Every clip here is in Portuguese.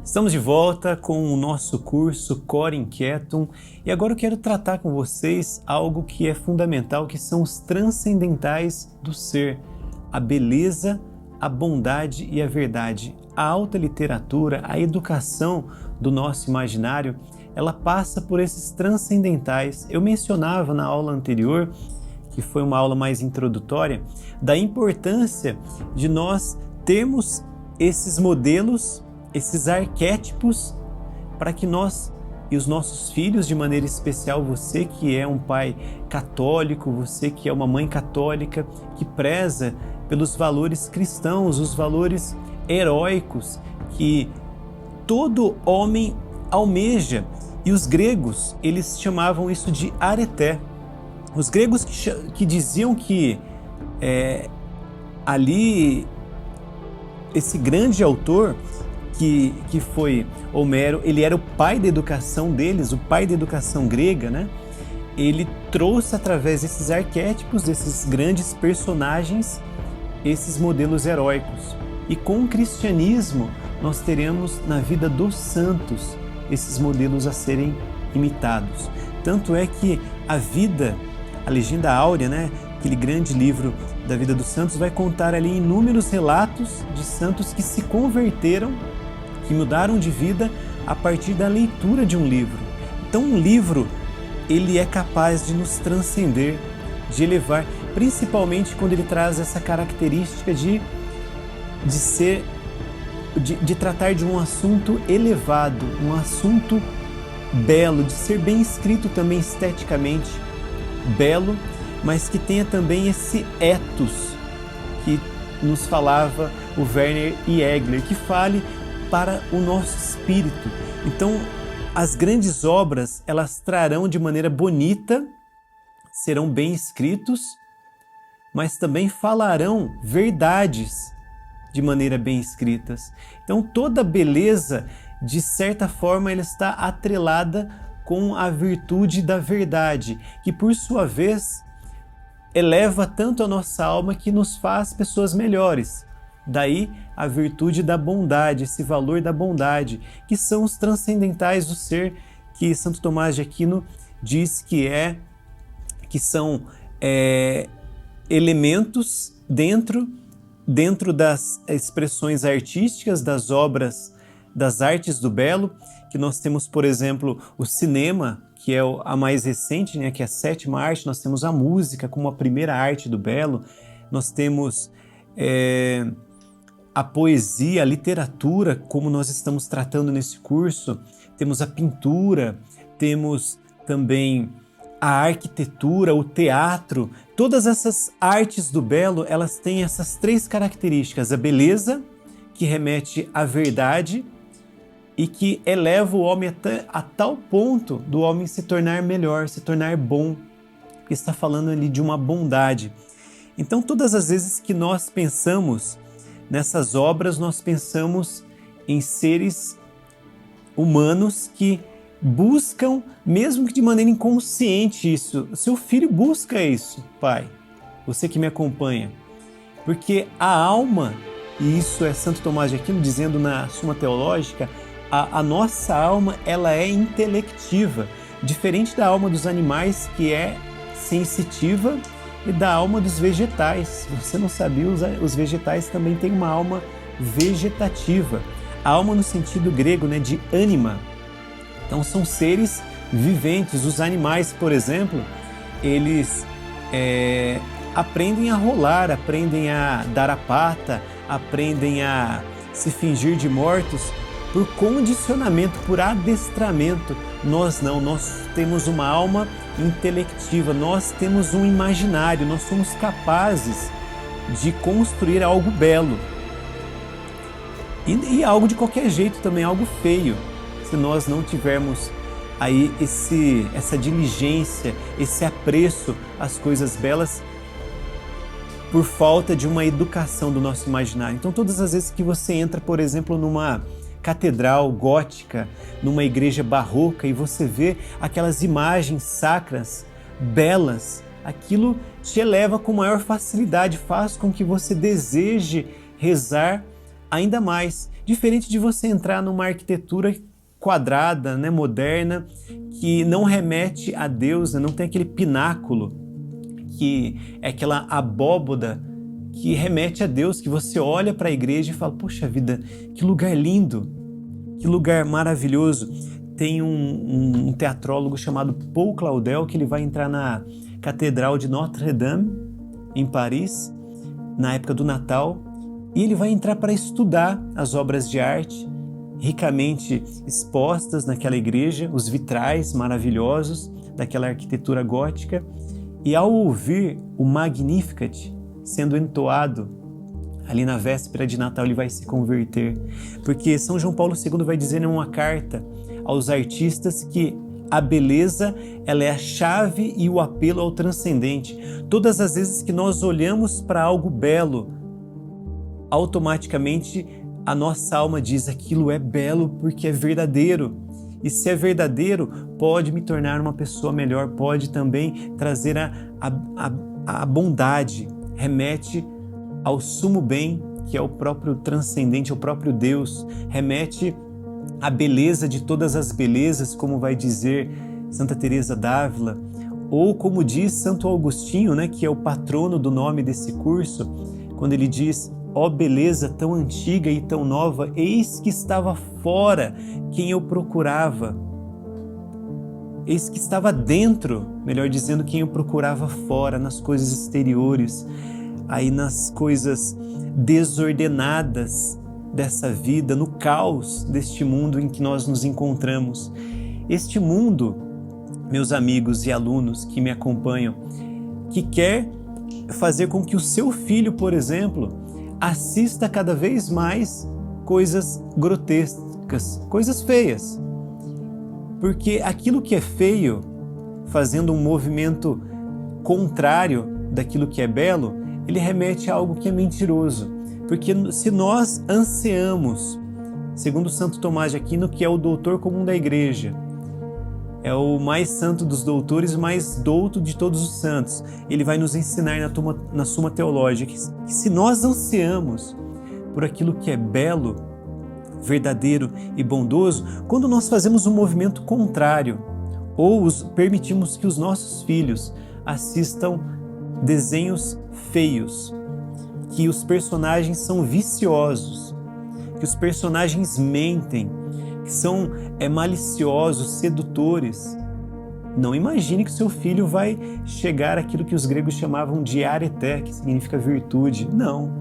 Estamos de volta com o nosso curso Cor Inquietum e agora eu quero tratar com vocês algo que é fundamental, que são os transcendentais do ser, a beleza, a bondade e a verdade. A alta literatura, a educação do nosso imaginário, ela passa por esses transcendentais. Eu mencionava na aula anterior, que foi uma aula mais introdutória, da importância de nós termos esses modelos, esses arquétipos, para que nós e os nossos filhos, de maneira especial você que é um pai católico, você que é uma mãe católica, que preza pelos valores cristãos, os valores heróicos que todo homem almeja. E os gregos, eles chamavam isso de areté. Os gregos que diziam que ali esse grande autor que foi Homero, ele era o pai da educação deles, o pai da educação grega, né? Ele trouxe através desses arquétipos, desses grandes personagens, esses modelos heróicos. E com o cristianismo nós teremos na vida dos santos esses modelos a serem imitados. Tanto é que a vida, a Legenda Áurea, né? Aquele grande livro da vida dos santos, vai contar ali inúmeros relatos de santos que se converteram, que mudaram de vida a partir da leitura de um livro. Então um livro, ele é capaz de nos transcender, de elevar, principalmente quando ele traz essa característica de tratar de um assunto elevado, um assunto belo, de ser bem escrito também esteticamente belo, mas que tenha também esse ethos que nos falava o Werner Jägler, que fale para o nosso espírito. Então, as grandes obras, elas trarão de maneira bonita, serão bem escritos, mas também falarão verdades de maneira bem escritas. Então, toda beleza, de certa forma, ela está atrelada com a virtude da verdade, que por sua vez eleva tanto a nossa alma que nos faz pessoas melhores. Daí a virtude da bondade, esse valor da bondade, que são os transcendentais do ser, que Santo Tomás de Aquino diz que são elementos dentro das expressões artísticas, das obras, das artes do belo, que nós temos, por exemplo, o cinema, que é a mais recente, né, que é a sétima arte. Nós temos a música como a primeira arte do belo, nós temos a poesia, a literatura, como nós estamos tratando nesse curso, temos a pintura, temos também a arquitetura, o teatro. Todas essas artes do belo, elas têm essas três características: a beleza, que remete à verdade, e que eleva o homem a tal ponto do homem se tornar melhor, se tornar bom, porque está falando ali de uma bondade. Então, todas as vezes que nós pensamos nessas obras, nós pensamos em seres humanos que buscam, mesmo que de maneira inconsciente, isso. Seu filho busca isso, pai, você que me acompanha, porque a alma, e isso é Santo Tomás de Aquino dizendo na Suma Teológica, a nossa alma, ela é intelectiva, diferente da alma dos animais, que é sensitiva, e da alma dos vegetais. Você não sabia, os vegetais também têm uma alma vegetativa. A alma no sentido grego, né, de ânima. Então são seres viventes. Os animais, por exemplo, eles aprendem a rolar, aprendem a dar a pata, aprendem a se fingir de mortos, por condicionamento, por adestramento. Nós não, nós temos uma alma intelectiva, nós temos um imaginário, nós somos capazes de construir algo belo. E algo de qualquer jeito também, algo feio, se nós não tivermos aí essa diligência, esse apreço às coisas belas, por falta de uma educação do nosso imaginário. Então, todas as vezes que você entra, por exemplo, numa catedral gótica, numa igreja barroca, e você vê aquelas imagens sacras, belas, aquilo te eleva com maior facilidade, faz com que você deseje rezar ainda mais. Diferente de você entrar numa arquitetura quadrada, né, moderna, que não remete a Deus, né, não tem aquele pináculo, que é aquela abóboda que remete a Deus, que você olha para a igreja e fala, poxa vida, que lugar lindo, que lugar maravilhoso. Tem um teatrólogo chamado Paul Claudel, que ele vai entrar na Catedral de Notre-Dame, em Paris, na época do Natal, e ele vai entrar para estudar as obras de arte ricamente expostas naquela igreja, os vitrais maravilhosos daquela arquitetura gótica, e ao ouvir o Magnificat sendo entoado ali na véspera de Natal, ele vai se converter, porque São João Paulo II vai dizer em uma carta aos artistas que a beleza, ela é a chave e o apelo ao transcendente. Todas as vezes que nós olhamos para algo belo, automaticamente a nossa alma diz, aquilo é belo porque é verdadeiro. E se é verdadeiro, pode me tornar uma pessoa melhor, pode também trazer a bondade, remete ao sumo bem, que é o próprio transcendente, o próprio Deus, remete à beleza de todas as belezas, como vai dizer Santa Teresa d'Ávila, ou como diz Santo Agostinho, né, que é o patrono do nome desse curso, quando ele diz, ó beleza tão antiga e tão nova, eis que estava fora quem eu procurava. Eis que estava dentro, melhor dizendo, quem eu procurava fora, nas coisas exteriores, aí nas coisas desordenadas dessa vida, no caos deste mundo em que nós nos encontramos. Este mundo, meus amigos e alunos que me acompanham, que quer fazer com que o seu filho, por exemplo, assista cada vez mais coisas grotescas, coisas feias. Porque aquilo que é feio, fazendo um movimento contrário daquilo que é belo, ele remete a algo que é mentiroso. Porque se nós ansiamos, segundo Santo Tomás de Aquino, que é o doutor comum da igreja, é o mais santo dos doutores, o mais douto de todos os santos, ele vai nos ensinar na Suma Teológica que se nós ansiamos por aquilo que é belo, verdadeiro e bondoso, quando nós fazemos um movimento contrário ou permitimos que os nossos filhos assistam desenhos feios, que os personagens são viciosos, que os personagens mentem, que são maliciosos, sedutores, não imagine que seu filho vai chegar àquilo que os gregos chamavam de areté, que significa virtude. Não,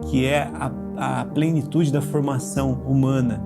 que é a plenitude da formação humana.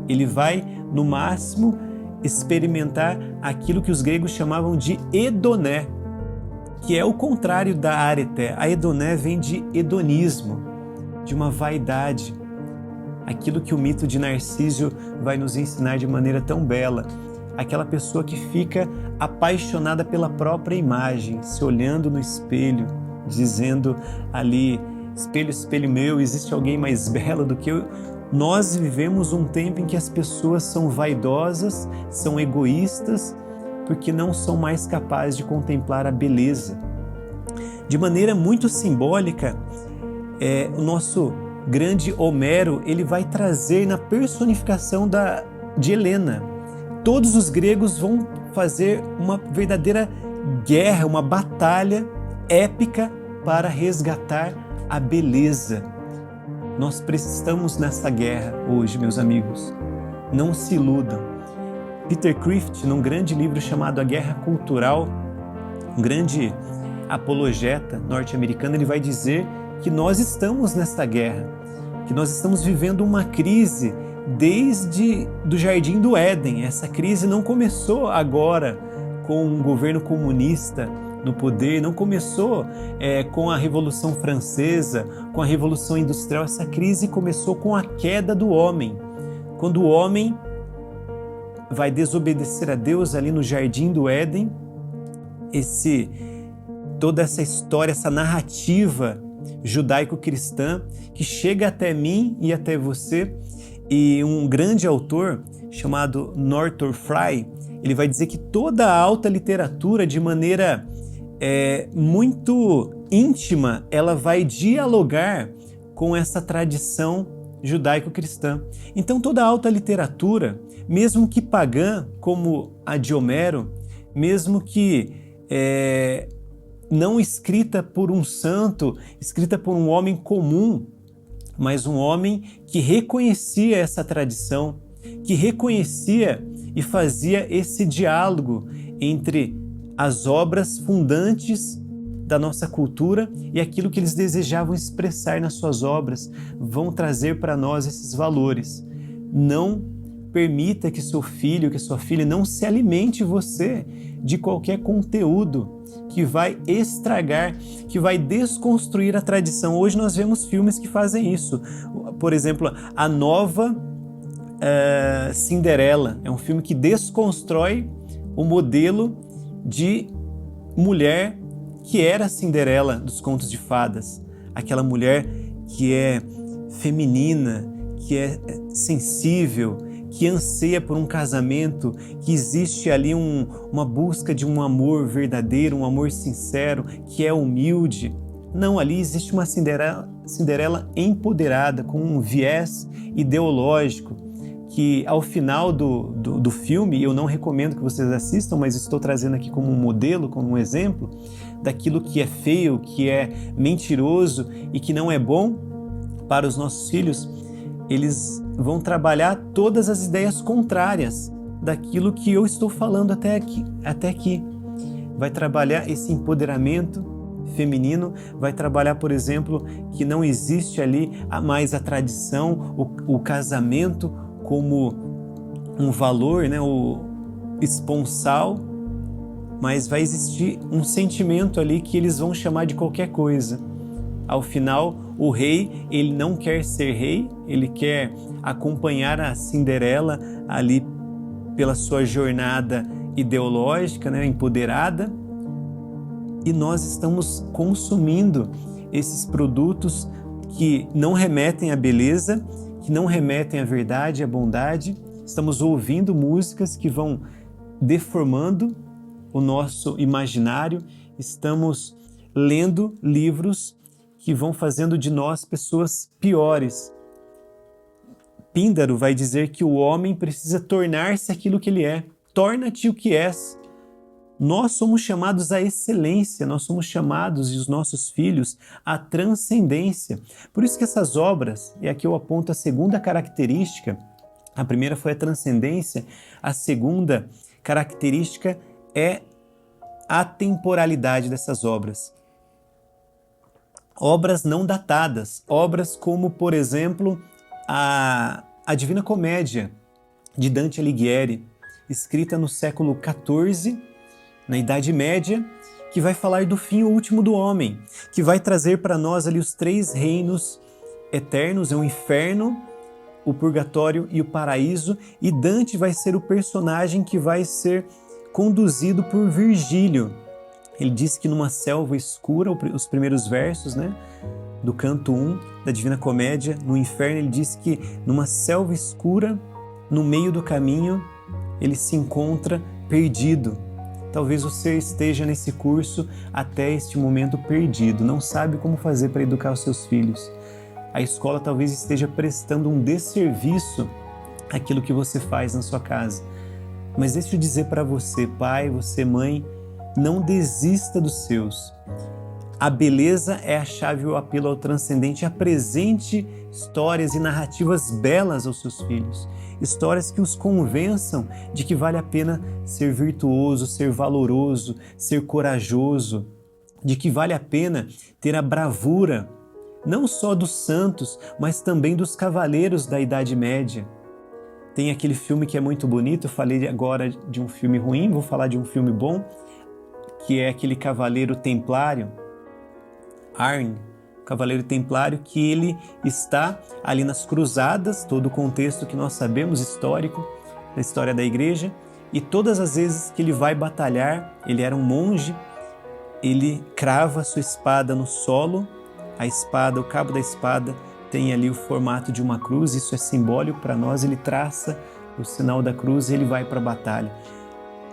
Ele vai, no máximo, experimentar aquilo que os gregos chamavam de hedoné, que é o contrário da areté. A hedoné vem de hedonismo, de uma vaidade. Aquilo que o mito de Narciso vai nos ensinar de maneira tão bela. Aquela pessoa que fica apaixonada pela própria imagem, se olhando no espelho, dizendo ali, espelho, espelho meu, existe alguém mais belo do que eu? Nós vivemos um tempo em que as pessoas são vaidosas, são egoístas, porque não são mais capazes de contemplar a beleza. De maneira muito simbólica, o nosso grande Homero, ele vai trazer na personificação de Helena. Todos os gregos vão fazer uma verdadeira guerra, uma batalha épica para resgatar a beleza. Nós precisamos nessa guerra hoje, meus amigos. Não se iludam. Peter Crift, num grande livro chamado A Guerra Cultural, um grande apologeta norte-americano, ele vai dizer que nós estamos nesta guerra, que nós estamos vivendo uma crise desde do Jardim do Éden. Essa crise não começou agora com um governo comunista no poder, não começou com a Revolução Francesa, com a Revolução Industrial. Essa crise começou com a queda do homem, quando o homem vai desobedecer a Deus ali no Jardim do Éden. Toda essa história, essa narrativa judaico-cristã que chega até mim e até você, e um grande autor chamado Northrop Frye, ele vai dizer que toda a alta literatura, de maneira muito íntima, ela vai dialogar com essa tradição judaico-cristã. Então toda a alta literatura, mesmo que pagã, como a de Homero, mesmo que não escrita por um santo, escrita por um homem comum, mas um homem que reconhecia essa tradição, que reconhecia e fazia esse diálogo entre as obras fundantes da nossa cultura e aquilo que eles desejavam expressar nas suas obras, vão trazer para nós esses valores. Não permita que seu filho, que sua filha não se alimente você de qualquer conteúdo que vai estragar, que vai desconstruir a tradição. Hoje nós vemos filmes que fazem isso. Por exemplo, a nova Cinderela é um filme que desconstrói o modelo de mulher que era a Cinderela dos contos de fadas. Aquela mulher que é feminina, que é sensível, que anseia por um casamento, que existe ali uma busca de um amor verdadeiro, um amor sincero, que é humilde. Não, ali existe uma Cinderela empoderada, com um viés ideológico, que ao final do filme, eu não recomendo que vocês assistam, mas estou trazendo aqui como um modelo, como um exemplo, daquilo que é feio, que é mentiroso e que não é bom para os nossos filhos. Eles vão trabalhar todas as ideias contrárias daquilo que eu estou falando até aqui. Vai trabalhar esse empoderamento feminino, vai trabalhar, por exemplo, que não existe ali mais a tradição, o casamento como um valor, né, o esponsal, mas vai existir um sentimento ali que eles vão chamar de qualquer coisa. Ao final, o rei, ele não quer ser rei, ele quer acompanhar a Cinderela ali pela sua jornada ideológica, né, empoderada, e nós estamos consumindo esses produtos que não remetem à beleza, que não remetem à verdade, à bondade. Estamos ouvindo músicas que vão deformando o nosso imaginário, estamos lendo livros que vão fazendo de nós pessoas piores. Píndaro vai dizer que o homem precisa tornar-se aquilo que ele é. Torna-te o que és. Nós somos chamados à excelência, nós somos chamados, e os nossos filhos, à transcendência. Por isso que essas obras, e aqui eu aponto a segunda característica, a primeira foi a transcendência, a segunda característica é a temporalidade dessas obras. Obras não datadas, obras como, por exemplo, a Divina Comédia, de Dante Alighieri, escrita no século XIV, na Idade Média, que vai falar do fim último do homem, que vai trazer para nós ali os 3 reinos eternos, o inferno, o purgatório e o paraíso, e Dante vai ser o personagem que vai ser conduzido por Virgílio. Ele diz que numa selva escura, os primeiros versos, né, do canto 1 da Divina Comédia, no inferno ele diz que numa selva escura, no meio do caminho, ele se encontra perdido. Talvez você esteja nesse curso até este momento perdido, não sabe como fazer para educar os seus filhos. A escola talvez esteja prestando um desserviço àquilo que você faz na sua casa. Mas deixa eu dizer para você, pai, você mãe, não desista dos seus. A beleza é a chave e o apelo ao transcendente. Apresente histórias e narrativas belas aos seus filhos. Histórias que os convençam de que vale a pena ser virtuoso, ser valoroso, ser corajoso, de que vale a pena ter a bravura, não só dos santos, mas também dos cavaleiros da Idade Média. Tem aquele filme que é muito bonito, eu falei agora de um filme ruim, vou falar de um filme bom, que é aquele cavaleiro templário, Arne, cavaleiro templário, que ele está ali nas cruzadas, todo o contexto que nós sabemos, histórico, da história da igreja, e todas as vezes que ele vai batalhar, ele era um monge, ele crava a sua espada no solo, a espada, o cabo da espada tem ali o formato de uma cruz, isso é simbólico para nós, ele traça o sinal da cruz e ele vai para a batalha.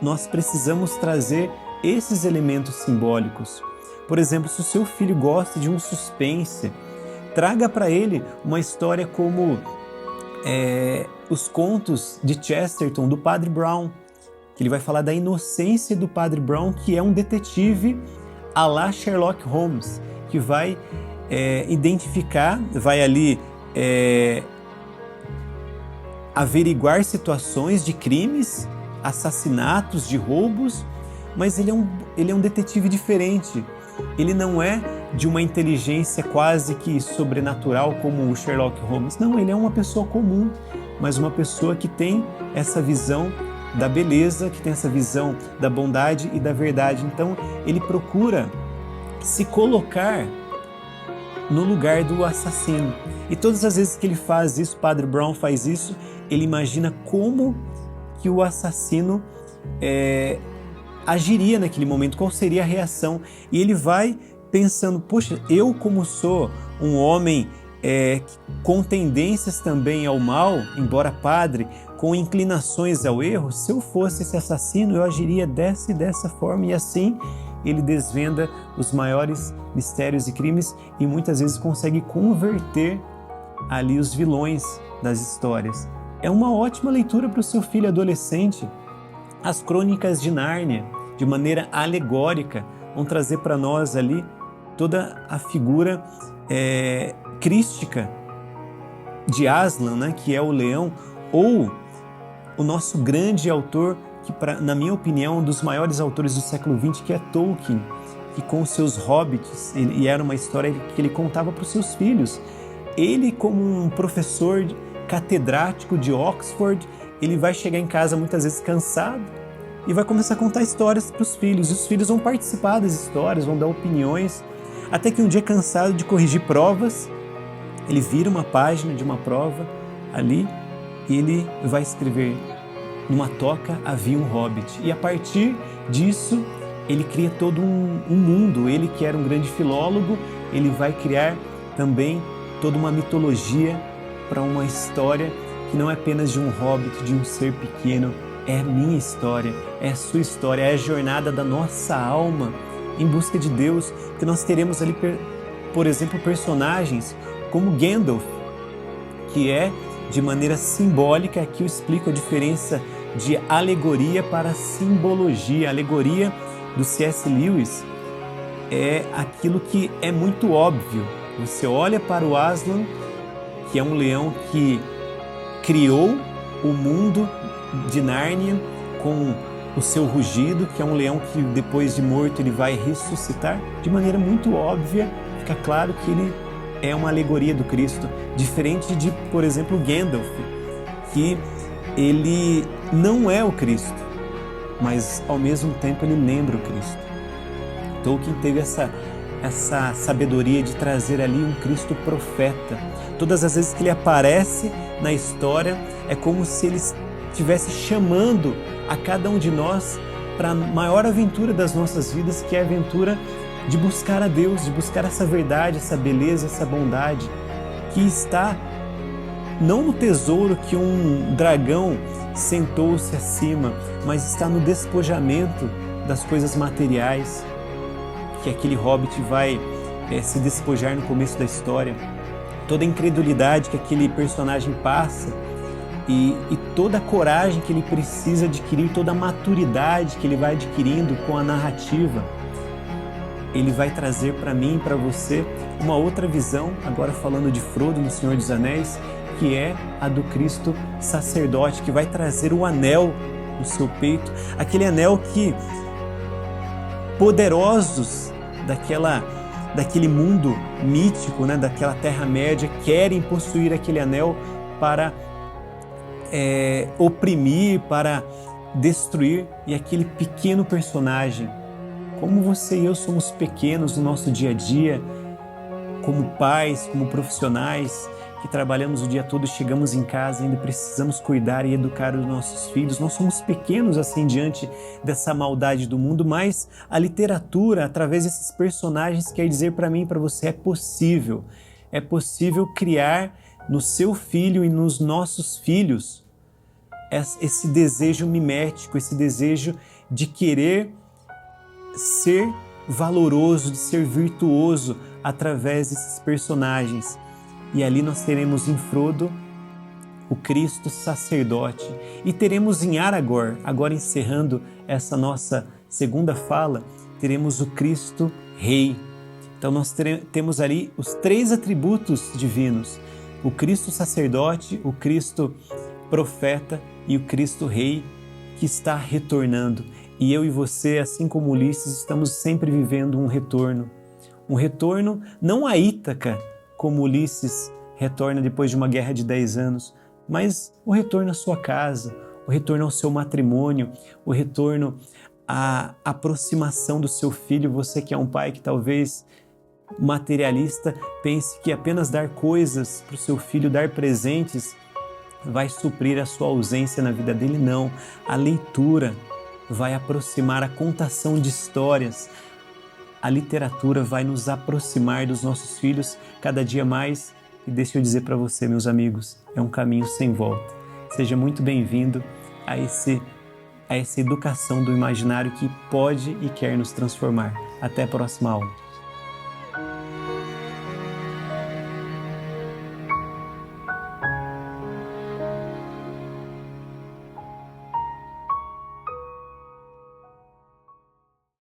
Nós precisamos trazer esses elementos simbólicos. Por exemplo, se o seu filho gosta de um suspense, traga para ele uma história como os contos de Chesterton, do Padre Brown, que ele vai falar da inocência do Padre Brown, que é um detetive à la Sherlock Holmes, que vai identificar, vai ali averiguar situações de crimes, assassinatos, de roubos, mas ele é um detetive diferente. Ele não é de uma inteligência quase que sobrenatural como o Sherlock Holmes. Não, ele é uma pessoa comum, mas uma pessoa que tem essa visão da beleza, que tem essa visão da bondade e da verdade. Então, ele procura se colocar no lugar do assassino. E todas as vezes que ele faz isso, Padre Brown faz isso, ele imagina como que o assassino agiria naquele momento, qual seria a reação. E ele vai pensando, poxa, eu como sou um homem com tendências também ao mal, embora padre, com inclinações ao erro, se eu fosse esse assassino, eu agiria dessa e dessa forma. E assim ele desvenda os maiores mistérios e crimes e muitas vezes consegue converter ali os vilões das histórias. É uma ótima leitura para o seu filho adolescente. As Crônicas de Nárnia, de maneira alegórica, vão trazer para nós ali toda a figura crística de Aslan, né, que é o leão, ou o nosso grande autor, que na minha opinião, um dos maiores autores do século XX, que é Tolkien, que com seus hobbits, e era uma história que ele contava para os seus filhos. Ele, como um professor catedrático de Oxford, ele vai chegar em casa muitas vezes cansado e vai começar a contar histórias para os filhos. E os filhos vão participar das histórias, vão dar opiniões, até que um dia, cansado de corrigir provas, ele vira uma página de uma prova ali e ele vai escrever: numa toca havia um hobbit. E a partir disso, ele cria todo um mundo. Ele, que era um grande filólogo, ele vai criar também toda uma mitologia para uma história que não é apenas de um hobbit, de um ser pequeno. É a minha história, é a sua história, é a jornada da nossa alma em busca de Deus, que nós teremos ali, por exemplo, personagens como Gandalf, que é, de maneira simbólica, aqui eu explico a diferença de alegoria para simbologia. A alegoria do C.S. Lewis é aquilo que é muito óbvio. Você olha para o Aslan, que é um leão que criou o mundo de Nárnia com o seu rugido, que é um leão que depois de morto ele vai ressuscitar. De maneira muito óbvia, fica claro que ele é uma alegoria do Cristo, diferente de, por exemplo, Gandalf, que ele não é o Cristo, mas ao mesmo tempo ele lembra o Cristo. Tolkien teve essa sabedoria de trazer ali um Cristo profeta. Todas as vezes que ele aparece na história, é como se ele estivesse chamando a cada um de nós para a maior aventura das nossas vidas, que é a aventura de buscar a Deus, de buscar essa verdade, essa beleza, essa bondade, que está não no tesouro que um dragão sentou-se acima, mas está no despojamento das coisas materiais, que aquele hobbit vai se despojar no começo da história. Toda a incredulidade que aquele personagem passa e toda a coragem que ele precisa adquirir, toda a maturidade que ele vai adquirindo com a narrativa, ele vai trazer para mim e para você uma outra visão, agora falando de Frodo no Senhor dos Anéis, que é a do Cristo sacerdote, que vai trazer o anel no seu peito, aquele anel que poderosos daquele mundo mítico, né, daquela Terra-média, querem possuir aquele anel para oprimir, para destruir. E aquele pequeno personagem, como você e eu somos pequenos no nosso dia a dia, como pais, como profissionais, que trabalhamos o dia todo e chegamos em casa, ainda precisamos cuidar e educar os nossos filhos. Nós somos pequenos assim diante dessa maldade do mundo, mas a literatura, através desses personagens, quer dizer para mim e para você: é possível criar no seu filho e nos nossos filhos esse desejo mimético, esse desejo de querer ser valoroso, de ser virtuoso, através desses personagens. E ali nós teremos em Frodo o Cristo sacerdote e teremos em Aragorn, agora encerrando essa nossa segunda fala, teremos o Cristo Rei. Então nós temos ali os 3 atributos divinos: o Cristo sacerdote, o Cristo profeta e o Cristo Rei que está retornando. E eu e você, assim como Ulisses, estamos sempre vivendo um retorno não a Ítaca, como Ulisses retorna depois de uma guerra de 10 anos, mas o retorno à sua casa, o retorno ao seu matrimônio, o retorno à aproximação do seu filho. Você que é um pai que talvez materialista pense que apenas dar coisas para o seu filho, dar presentes, vai suprir a sua ausência na vida dele. Não, a leitura vai aproximar, a contação de histórias, a literatura vai nos aproximar dos nossos filhos cada dia mais. E deixa eu dizer para você, meus amigos, é um caminho sem volta. Seja muito bem-vindo a essa educação do imaginário que pode e quer nos transformar. Até a próxima aula.